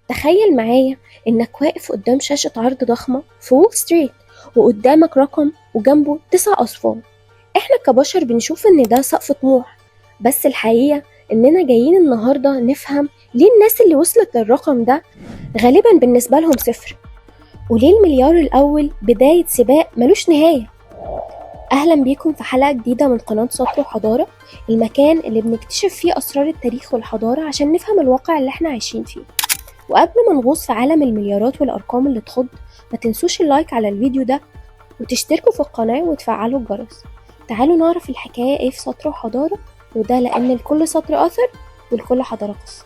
تخيل معايا إنك واقف قدام شاشة عرض ضخمة في وول ستريت، وقدامك رقم وجنبه 9 أصفار. إحنا كبشر بنشوف إن ده سقف طموح، بس الحقيقة إننا جايين النهاردة نفهم ليه الناس اللي وصلت للرقم ده غالبا بالنسبة لهم صفر، وليه المليار الأول بداية سباق ملوش نهاية. أهلا بيكم في حلقة جديدة من قناة سطر وحضارة، المكان اللي بنكتشف فيه أسرار التاريخ والحضارة عشان نفهم الواقع اللي احنا عايشين فيه. وقبل ما نغوص في عالم المليارات والأرقام اللي تخض، ما تنسوش اللايك على الفيديو ده وتشتركوا في القناة وتفعلوا الجرس. تعالوا نعرف الحكاية ايه في سطر وحضارة، وده لأن لكل سطر أثر ولكل حضارة قصة.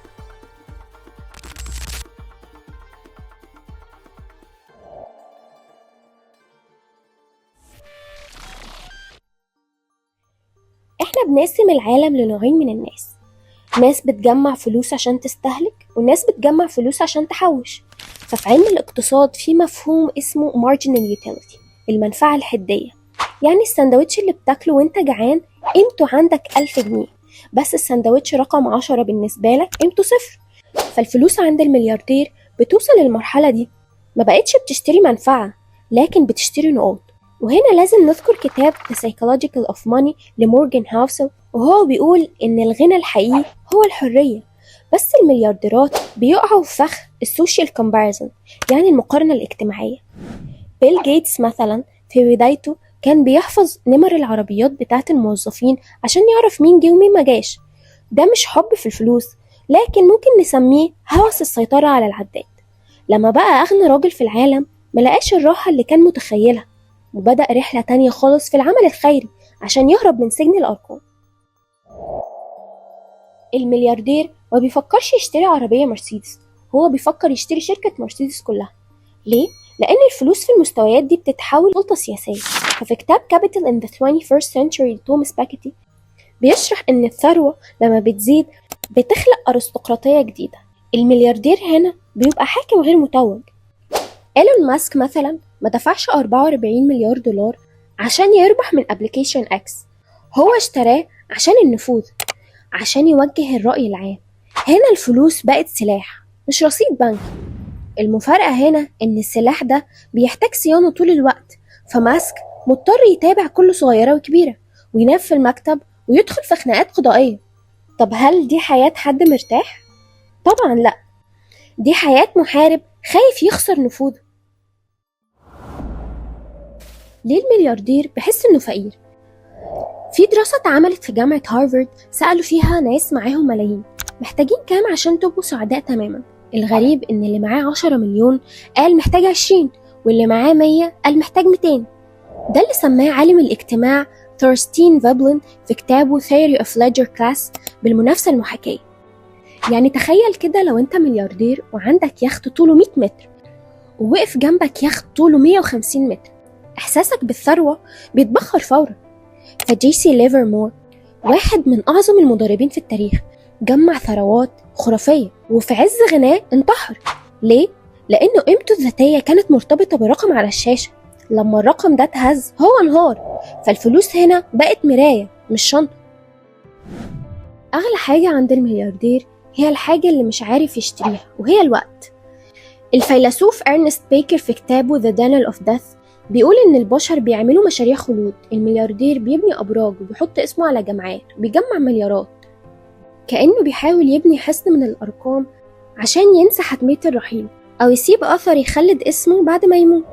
احنا بنقسم العالم لنوعين من الناس، ناس بتجمع فلوس عشان تستهلك وناس بتجمع فلوس عشان تحوش. ففي علم الاقتصاد في مفهوم اسمه marginal utility، المنفعة الحدية. يعني السندوتش اللي بتاكله وانت جعان قيمته عندك 1000 جنيه، بس السندوتش رقم 10 بالنسبة لك قيمته صفر. فالفلوس عند الملياردير بتوصل للمرحلة دي، ما بقتش بتشتري منفعة لكن بتشتري نقاط. وهنا لازم نذكر كتاب The Psychological of Money لمورجان هاوسل، وهو بيقول إن الغنى الحقيقي هو الحرية. بس المليارديرات بيقعوا في فخ السوشيال كومباريزن، يعني المقارنة الاجتماعية. بيل جيتس مثلا في بدايته كان بيحفظ نمر العربيات بتاعة الموظفين عشان يعرف مين جه ومين ما جاش. ده مش حب في الفلوس، لكن ممكن نسميه هوس السيطرة على العداد. لما بقى أغنى راجل في العالم ملقاش الراحة اللي كان متخيلها، وبدأ رحلة تانية خالص في العمل الخيري عشان يهرب من سجن الأرقام. الملياردير ما بيفكرش يشتري عربية مرسيدس، هو بيفكر يشتري شركة مرسيدس كلها. ليه؟ لأن الفلوس في المستويات دي بتتحول سلطة سياسية. ففي كتاب Capital in the 21st Century توماس باكيتي بيشرح إن الثروة لما بتزيد بتخلق أرستقراطية جديدة. الملياردير هنا بيبقى حاكم غير متوج. إيلون ماسك مثلا ما دفعش 44 مليار دولار عشان يربح من أبليكيشن إكس، هو اشتراه عشان النفوذ، عشان يوجه الرأي العام. هنا الفلوس بقت سلاح مش رصيد بنكي. المفارقة هنا إن السلاح ده بيحتاج صيانة طول الوقت، فماسك مضطر يتابع كل صغيرة وكبيرة وينام في المكتب ويدخل في خناقات قضائية. طب هل دي حياة حد مرتاح؟ طبعا لأ، دي حياة محارب خايف يخسر نفوذه. ليه الملياردير بحس إنه فقير؟ في دراسة اتعملت في جامعة هارفارد سألوا فيها ناس معاهم ملايين محتاجين كام عشان تبقوا سعداء تماما. الغريب إن اللي معاه 10 مليون قال محتاج 20، واللي معاه 100 قال محتاج 200. ده اللي سماه عالم الاجتماع ثورستين فابلن في كتابه Theory of Ledger Class بالمنافسة المحاكية. يعني تخيل كده لو انت ملياردير وعندك يخت طوله 100 متر ووقف جنبك يخت طوله 150 متر، إحساسك بالثروة بيتبخر فورا. فجيسي ليفرمور واحد من أعظم المضاربين في التاريخ جمع ثروات خرافية وفي عز غناه انتحر. ليه؟ لأنه قيمته الذاتية كانت مرتبطة برقم على الشاشة. لما الرقم ده اتهز هو انهار. فالفلوس هنا بقت مراية مش شنطة. أغلى حاجة عند الملياردير هي الحاجة اللي مش عارف يشتريها، وهي الوقت. الفيلسوف أرنست بيكر في كتابه The Daniel of Death بيقول إن البشر بيعملوا مشاريع خلود. الملياردير بيبني أبراج وبيحط اسمه على جامعات وبيجمع مليارات، كأنه بيحاول يبني حصن من الأرقام عشان ينسى حتمية الرحيل أو يسيب أثر يخلد اسمه بعد ما يموت.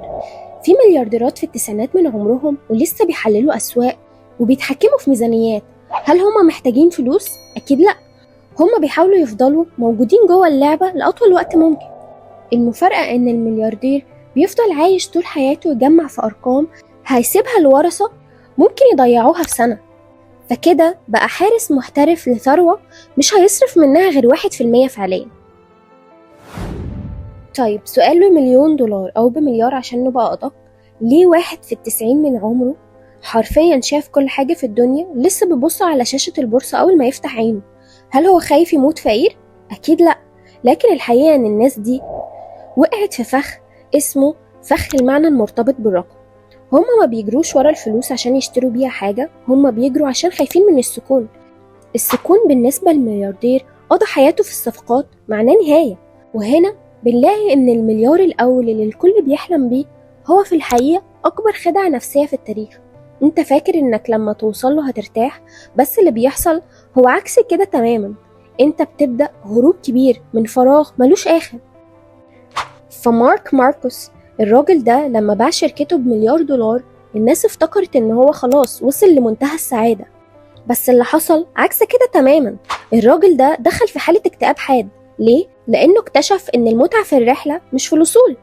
في مليارديرات في التسعينات من عمرهم ولسه بيحللوا أسواق وبيتحكموا في ميزانيات. هل هما محتاجين فلوس؟ أكيد لأ، هما بيحاولوا يفضلوا موجودين جوه اللعبة لأطول وقت ممكن. المفارقة إن الملياردير بيفضل عايش طول حياته يجمع في أرقام هيسيبها لورثة ممكن يضيعوها في سنة. فكده بقى حارس محترف لثروة مش هيصرف منها غير 1% فعليا. طيب سؤال بمليون دولار أو بمليار عشان نبقى أدق، ليه واحد في 90 من عمره حرفيا شاف كل حاجة في الدنيا لسه بيبص على شاشة البورصة أول ما يفتح عينه؟ هل هو خايف يموت فقير؟ أكيد لأ، لكن الحقيقة إن الناس دي وقعت في فخ اسمه فخ المعنى المرتبط بالرقم. هما ما بيجروش ورا الفلوس عشان يشتروا بيها حاجة، هما بيجروا عشان خايفين من السكون. السكون بالنسبة للملياردير قضى حياته في الصفقات معناه نهاية، وهنا بنلاقي إن المليار الأول اللي الكل بيحلم بيه هو في الحقيقة أكبر خدعة نفسية في التاريخ. انت فاكر انك لما توصله هترتاح، بس اللي بيحصل هو عكس كده تماما. انت بتبدأ هروب كبير من فراغ ملوش آخر. فمارك ماركوس الراجل ده لما باع شركته بمليار دولار، الناس افتكرت ان هو خلاص وصل لمنتهى السعادة، بس اللي حصل عكس كده تماما. الراجل ده دخل في حالة اكتئاب حاد. ليه؟ لأنه اكتشف ان المتعة في الرحلة مش في الوصول.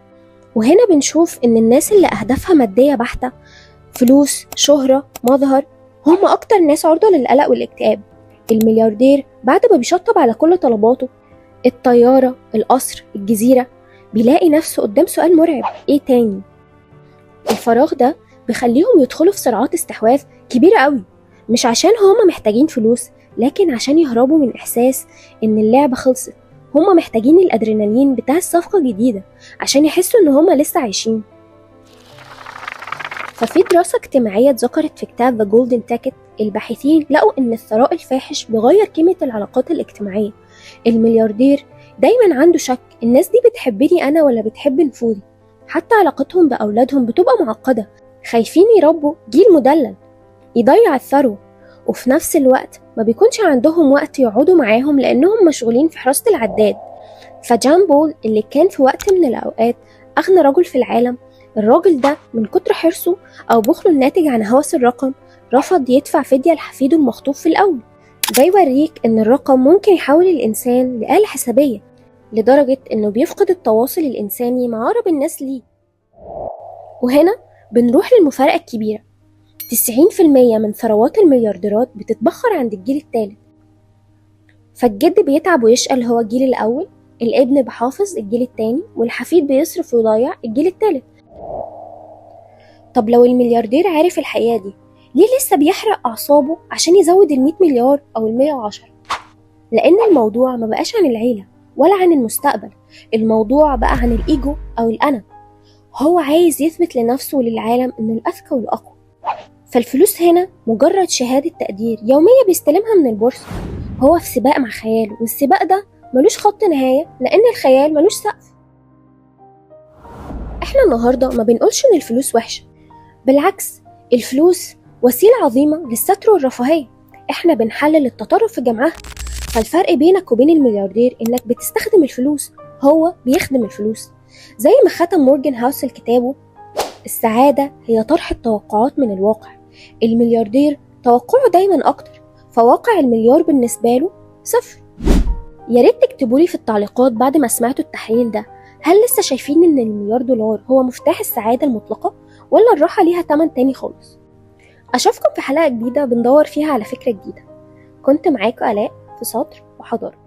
وهنا بنشوف ان الناس اللي أهدافها مادية بحتة، فلوس، شهرة، مظهر، هم أكتر ناس عرضة للقلق والاكتئاب. الملياردير بعد ما بيشطب على كل طلباته، الطيارة، القصر، الجزيرة، بيلاقي نفسه قدام سؤال مرعب: ايه تاني؟ الفراغ ده بيخليهم يدخلوا في صراعات استحواذ كبيرة قوي، مش عشان هم محتاجين فلوس، لكن عشان يهربوا من إحساس إن اللعبة خلصت. هم محتاجين الأدرينالين بتاع الصفقة الجديدة عشان يحسوا إن هم لسه عايشين. ففي دراسة اجتماعية اتذكرت في كتاب The Golden Ticket، الباحثين لقوا إن الثراء الفاحش بيغير قيمة العلاقات الاجتماعية. الملياردير دايما عنده شك: الناس دي بتحبني أنا ولا بتحب نفوذي؟ حتى علاقتهم بأولادهم بتبقى معقدة، خايفين يربوا جيل مدلل يضيع الثروة، وفي نفس الوقت ما بيكونش عندهم وقت يقعدوا معاهم لأنهم مشغولين في حراسة العداد. فجان بول اللي كان في وقت من الأوقات أغنى رجل في العالم، الراجل ده من كتر حرصه أو بخله الناتج عن هوس الرقم رفض يدفع فدية لحفيده المخطوف في الأول. ده يوريك إن الرقم ممكن يحول الإنسان لآلة حسابية، لدرجة إنه بيفقد التواصل الإنساني مع أقرب الناس ليه. وهنا بنروح للمفارقة الكبيرة: 90% من ثروات المليارديرات بتتبخر عند الجيل الثالث. فالجد بيتعب ويشقى هو الجيل الأول، الابن بحافظ الجيل الثاني، والحفيد بيصرف ويضيع الجيل الثالث. طب لو الملياردير عارف الحقيقة دي، ليه لسه بيحرق أعصابه عشان يزود 100 مليار أو 110؟ لأن الموضوع ما بقاش عن العيلة ولا عن المستقبل، الموضوع بقى عن الإيجو أو الأنا. هو عايز يثبت لنفسه وللعالم إنه الأذكى والأقوى. فالفلوس هنا مجرد شهادة تقدير يومية بيستلمها من البورصة. هو في سباق مع خياله، والسباق ده ملوش خط نهاية لأن الخيال ملوش سقف. احنا النهاردة ما بنقولش إن الفلوس وحشة، بالعكس الفلوس وسيلة عظيمة للستر والرفاهية. احنا بنحلل التطرف في جمعها. فالفرق بينك وبين الملياردير إنك بتستخدم الفلوس، هو بيخدم الفلوس. زي ما ختم مورجان هاوسل كتابه: السعادة هي طرح التوقعات من الواقع. الملياردير توقعه دايما أكتر، فواقع المليار بالنسبة له صفر. يا ريت تكتبولي في التعليقات بعد ما سمعتوا التحليل ده، هل لسه شايفين إن المليار دولار هو مفتاح السعادة المطلقة، ولا الراحة ليها تمن تاني خالص؟ أشوفكم في حلقة جديدة بندور فيها على فكرة جديدة. كنت معاكم آلاء في سطر وحضارة.